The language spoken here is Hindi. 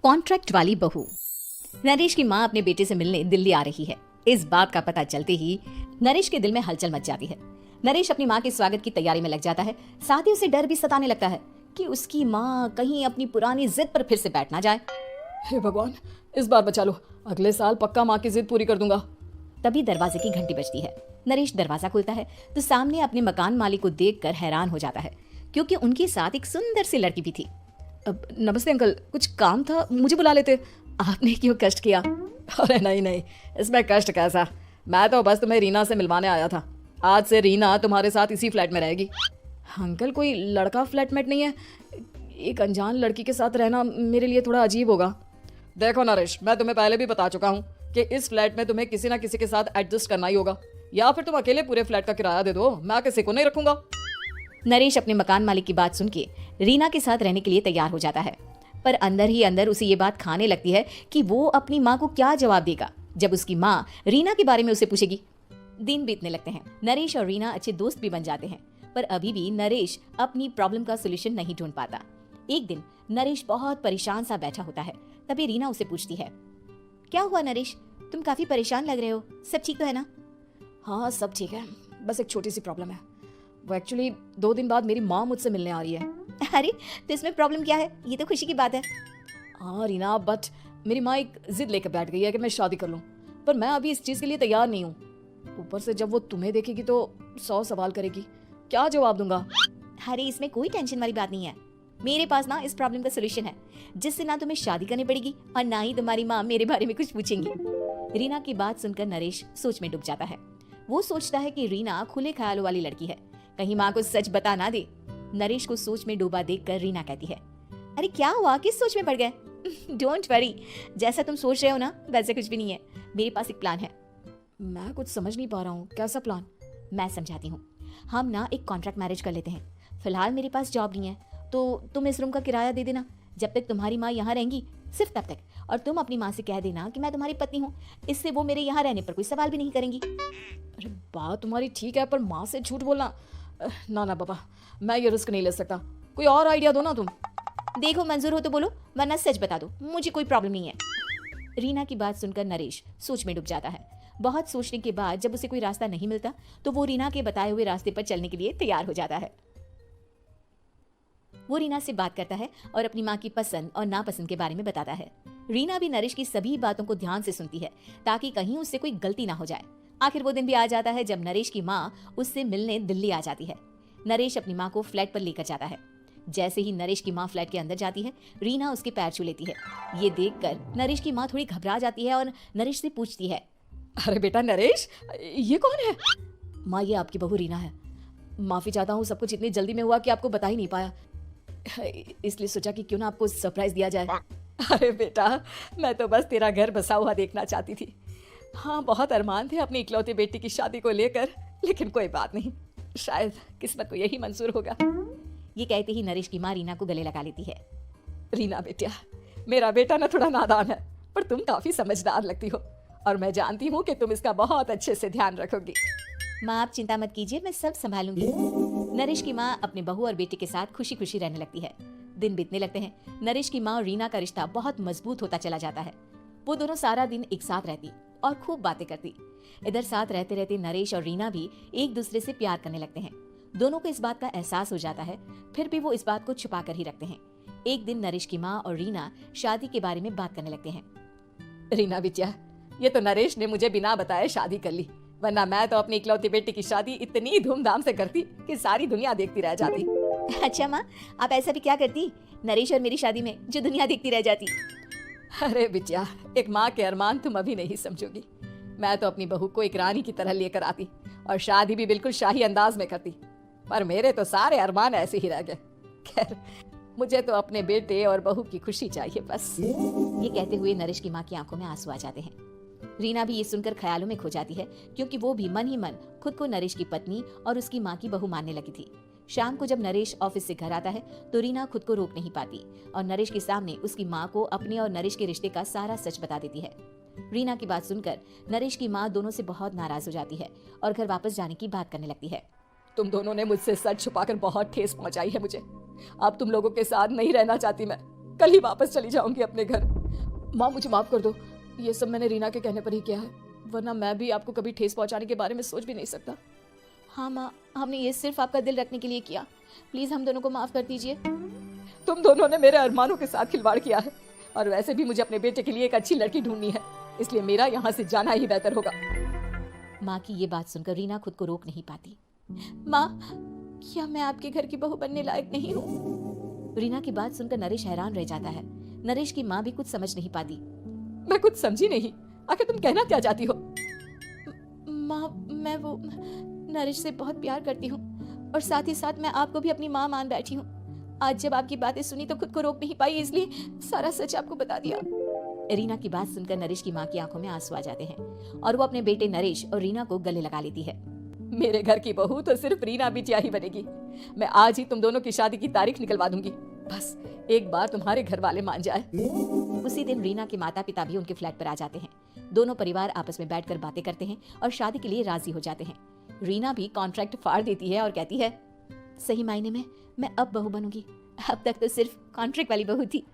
कॉन्ट्रैक्ट वाली बहू। नरेश की माँ अपने बेटे से मिलने दिल्ली आ रही है। इस बात का पता चलते ही नरेश के दिल में हलचल मच जाती है। नरेश अपनी माँ के स्वागत की तैयारी में लग जाता है। साथ ही उसे डर भी सताने लगता है कि उसकी माँ कहीं अपनी पुरानी जिद पर फिर से बैठ ना जाए। हे भगवान, इस बार बचा लो, अगले साल पक्का माँ की जिद पूरी कर दूंगा। तभी दरवाजे की घंटी बजती है। नरेश दरवाजा खोलता है तो सामने अपने मकान मालिक को देखकर हैरान हो जाता है, क्योंकि उनके साथ एक सुंदर सी लड़की भी थी। नमस्ते अंकल, कुछ काम था, मुझे बुला लेते। आपने क्यों कष्ट किया? अरे नहीं, इसमें कष्ट कैसा, मैं तो बस तुम्हें रीना से मिलवाने आया था। आज से रीना तुम्हारे साथ इसी फ्लैट में रहेगी। अंकल, कोई लड़का फ्लैटमेट नहीं है? एक अनजान लड़की के साथ रहना मेरे लिए थोड़ा अजीब होगा। देखो नरेश, मैं तुम्हें पहले भी बता चुका हूँ कि इस फ्लैट में तुम्हें किसी ना किसी के साथ एडजस्ट करना ही होगा, या फिर तुम अकेले पूरे फ्लैट का किराया दे दो, मैं किसी को नहीं रखूंगा। नरेश अपने मकान मालिक की बात सुन के रीना के साथ रहने के लिए तैयार हो जाता है, पर अंदर ही अंदर उसे ये बात खाने लगती है कि वो अपनी माँ को क्या जवाब देगा जब उसकी माँ रीना के बारे में उसे पूछेगी। दिन बीतने लगते हैं। नरेश और रीना अच्छे दोस्त भी बन जाते हैं, पर अभी भी नरेश अपनी प्रॉब्लम का सोल्यूशन नहीं ढूंढ पाता। एक दिन नरेश बहुत परेशान सा बैठा होता है। तभी रीना उसे पूछती है, क्या हुआ नरेश, तुम काफी परेशान लग रहे हो, सब ठीक तो है ना? हाँ, सब ठीक है, बस एक छोटी सी प्रॉब्लम है। वो एक्चुअली 2 दिन बाद मेरी माँ मुझसे मिलने आ रही है। अरे तो इसमें प्रॉब्लम क्या है, ये तो खुशी की बात है। हाँ रीना, बट मेरी माँ एक जिद लेकर बैठ गई है कि मैं शादी कर लूँ, पर मैं अभी इस चीज़ के लिए तैयार नहीं हूँ। ऊपर से जब वो तुम्हें देखेगी तो 100 सवाल करेगी, क्या जवाब दूंगा? अरे इसमें कोई टेंशन वाली बात नहीं है, मेरे पास ना इस प्रॉब्लम का सोल्यूशन है, जिससे ना तुम्हें शादी करनी पड़ेगी और ना ही तुम्हारी माँ मेरे बारे में कुछ पूछेंगी। रीना की बात सुनकर नरेश सोच में डूब जाता है। वो सोचता है कि रीना खुले ख्यालों वाली लड़की है, कहीं माँ को सच बता ना दे। नरेश को सोच में डूबा देखकर रीना कहती है, अरे क्या हुआ, किस सोच में पड़ गए? डोंट वरी, जैसा तुम सोच रहे हो ना वैसे कुछ भी नहीं है, मेरे पास एक प्लान है। मैं कुछ समझ नहीं पा रहा हूँ, कैसा प्लान? मैं समझाती हूँ। हम ना एक कॉन्ट्रैक्ट मैरिज कर लेते हैं। फिलहाल मेरे पास जॉब नहीं है, तो तुम इस रूम का किराया दे देना जब तक तुम्हारी माँ यहाँ रहेंगी, सिर्फ तब तक। और तुम अपनी माँ से कह देना कि मैं तुम्हारी पत्नी हूँ, इससे वो मेरे यहाँ रहने पर कोई सवाल भी नहीं करेंगी। अरे बात तुम्हारी ठीक है, पर माँ से झूठ बोलना, ना ना बाबा, मैं ये रिस्क नहीं ले सकता। कोई और आइडिया दो ना तुम। देखो मंजूर हो तो बोलो, वरना सच बता दो, मुझे कोई प्रॉब्लम नहीं है। रीना की बात सुनकर नरेश सोच में डूब जाता है। बहुत सोचने के बाद जब उसे कोई रास्ता नहीं मिलता तो वो रीना के बताए हुए रास्ते पर चलने के लिए तैयार हो जाता है। वो रीना से बात करता है और अपनी माँ की पसंद और नापसंद के बारे में बताता है। रीना भी नरेश की सभी बातों को ध्यान से सुनती है, ताकि कहीं उससे कोई गलती ना हो जाए। आखिर वो दिन भी आ जाता है जब नरेश की माँ उससे मिलने दिल्ली आ जाती है। नरेश अपनी माँ को फ्लैट पर लेकर जाता है। जैसे ही नरेश की माँ फ्लैट के अंदर जाती है, रीना उसके पैर छू लेती है। ये देखकर नरेश की माँ थोड़ी घबरा जाती है और नरेश से पूछती है, अरे बेटा नरेश, ये कौन है? माँ, ये आपकी बहू रीना है। माफी चाहता हूँ, सब कुछ इतनी जल्दी में हुआ कि आपको बता ही नहीं पाया, इसलिए सोचा कि क्यों ना आपको सरप्राइज दिया जाए। अरे बेटा, मैं तो बस तेरा घर बसा हुआ देखना चाहती थी। हाँ, बहुत अरमान थे अपनी इकलौती बेटी की शादी को लेकर, लेकिन कोई बात नहीं, शायद किस्मत को यही मंजूर होगा। ये कहते ही नरेश की माँ रीना को गले लगा लेती है। रीना बेटिया, मेरा बेटा ना थोड़ा नादान है, पर तुम काफी समझदार लगती हो, और मैं जानती हूँ कि तुम इसका बहुत अच्छे से ध्यान रखोगी। माँ आप चिंता मत कीजिए, मैं सब संभालूंगी। नरेश की माँ अपने बहू और बेटे के साथ खुशी खुशी रहने लगती है। दिन बीतने लगते हैं। नरेश की माँ और रीना का रिश्ता बहुत मजबूत होता चला जाता है। वो दोनों सारा दिन एक साथ रहती और खूब बातें करती। इधर साथ रहते रहते नरेश और रीना भी एक दूसरे से प्यार करने लगते हैं। दोनों को इस बात का एहसास हो जाता है, फिर भी वो इस बात को छुपा कर ही रखते हैं। एक दिन नरेश की माँ और रीना शादी के बारे में बात करने लगते हैं। रीना बिटिया, ये तो नरेश ने मुझे बिना बताए शादी कर ली, वरना मैं तो अपनी इकलौती बेटी की शादी इतनी धूमधाम से करती कि सारी दुनिया देखती रह जाती। अच्छा माँ, आप ऐसा भी क्या करती नरेश और मेरी शादी में जो दुनिया देखती रह जाती? अरे बिटिया, एक माँ के अरमान तुम अभी नहीं समझोगी। मैं तो अपनी बहू को एक रानी की तरह लेकर आती और शादी भी बिल्कुल शाही अंदाज में करती, पर मेरे तो सारे अरमान ऐसे ही रह गए। खैर, मुझे तो अपने बेटे और बहू की खुशी चाहिए बस। ये कहते हुए नरेश की माँ की आंखों में आंसू आ जाते हैं। रीना भी ये सुनकर ख्यालों में खो जाती है, क्योंकि वो भी मन ही मन खुद को नरेश की पत्नी और उसकी माँ की बहू मानने लगी थी। शाम को जब नरेश ऑफिस से घर आता है तो रीना खुद को रोक नहीं पाती और नरेश के सामने उसकी माँ को अपने और नरेश के रिश्ते का सारा सच बता देती है। रीना की बात सुनकर नरेश की माँ दोनों से बहुत नाराज हो जाती है और घर वापस जाने की बात करने लगती है। तुम दोनों ने मुझसे सच छुपाकर बहुत ठेस पहुंचाई है मुझे। अब तुम लोगों के साथ नहीं रहना चाहती मैं, कल ही वापस चली जाऊंगी अपने घर। माँ मुझे माफ़ कर दो, ये सब मैंने रीना के कहने पर ही किया है, वरना मैं भी आपको कभी ठेस पहुंचाने के बारे में सोच भी नहीं सकता। हाँ माँ, हमने ये सिर्फ आपका दिल रखने के लिए किया। प्लीज़ हम दोनों को माफ़ कर दीजिए। तुम दोनों ने मेरे अरमानों के साथ खिलवाड़ किया है, और वैसे भी मुझे अपने बेटे के लिए एक अच्छी लड़की ढूंढनी है, इसलिए मेरा यहाँ से जाना ही बेहतर होगा। माँ की ये बात सुनकर रीना खुद को रोक नहीं पाती। माँ, क्या मैं आपके घर की बहू बनने लायक नहीं हूँ? रीना की बात सुनकर नरेश हैरान रह जाता है। नरेश की माँ भी कुछ समझ नहीं पाती। मैं कुछ समझी नहीं, आखिर तुम कहना क्या चाहती हो? माँ, मैं वो नरेश से बहुत प्यार करती हूँ, और साथ ही साथ मैं आपको भी अपनी माँ मान बैठी हूँ। आज जब आपकी बातें सुनी तो खुद को रोक नहीं पाई, इसलिए सारा सच आपको बता दिया। रीना की बात सुनकर नरेश की माँ की आंखों में आंसू आ जाते हैं, और वो अपने बेटे नरेश और रीना को गले लगा लेती है। मेरे घर की बहू तो सिर्फ रीना बिटिया ही बनेगी। मैं आज ही तुम दोनों की शादी की तारीख निकलवा दूंगी, बस एक बार तुम्हारे घर वाले मान जाए। उसी दिन रीना के माता पिता भी उनके फ्लैट पर आ जाते हैं। दोनों परिवार आपस में बैठकर बातें करते हैं और शादी के लिए राजी हो जाते हैं। रीना भी कॉन्ट्रैक्ट फाड़ देती है और कहती है, सही मायने में मैं अब बहू बनूंगी। अब तक तो सिर्फ कॉन्ट्रैक्ट वाली बहू थी।